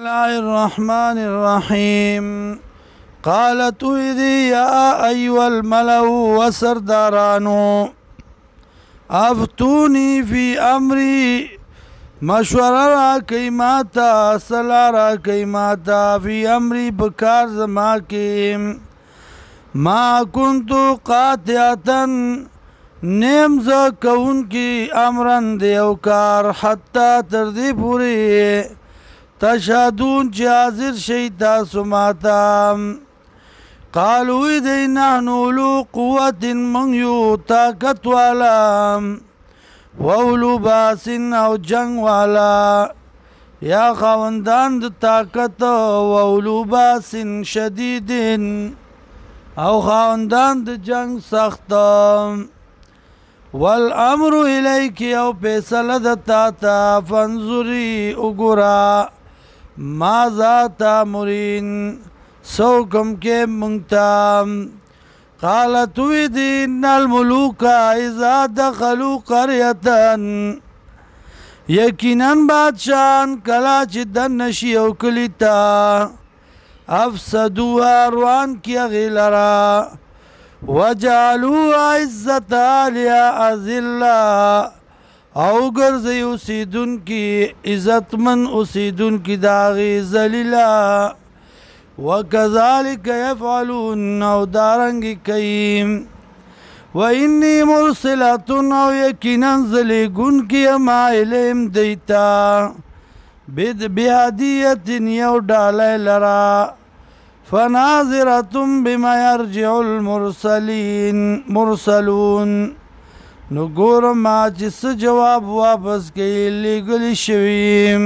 الله الرحمن الرحيم قالت إذي يا أيها الملأ وسردارانو افتوني في أمري مشوره راکئی ماتا صلاح راکئی ماتا فی امری بکار زما کی ما کنتو قاطعتن نیم ز کون کی امرن دیوکار حتی تردی پوری تشهدون چی حاضر شیطا سماتا قالوی دی نحنو لو قوت من یو طاقت والا وولو باسن او جنگ والا یا خواندان د طاقت وولو باسن شدیدن او خواندان د جنگ سخت والامر الیکی او پیسل د تاتا فانظری اگرا ماذا تامرین سوکم کے منگتا قالت ویدی ان الملوک اذا دخلوا قریتا یقیناً بادشاہان کلا چی دن نشی او کلیتا افسدوها روان کیا غیلرا وجعلوا عزت آلیا اذلا او گرزی اسیدن کی عزت من اسیدن کی داغی ذلیلا وَكَذَلِكَ يَفْعَلُونَ او دارنگی کئیم وَإِنِّي مُرْسِلَةٌ او یقیناً زلیگن کی اما علم دیتا بِهَدِيَةٍ یو ڈالے لرا فَنَاظِرَةٌ بِمَا يَرْجِعُ المرسلون نگور ما چس جواب واپس کئی لگلی شویم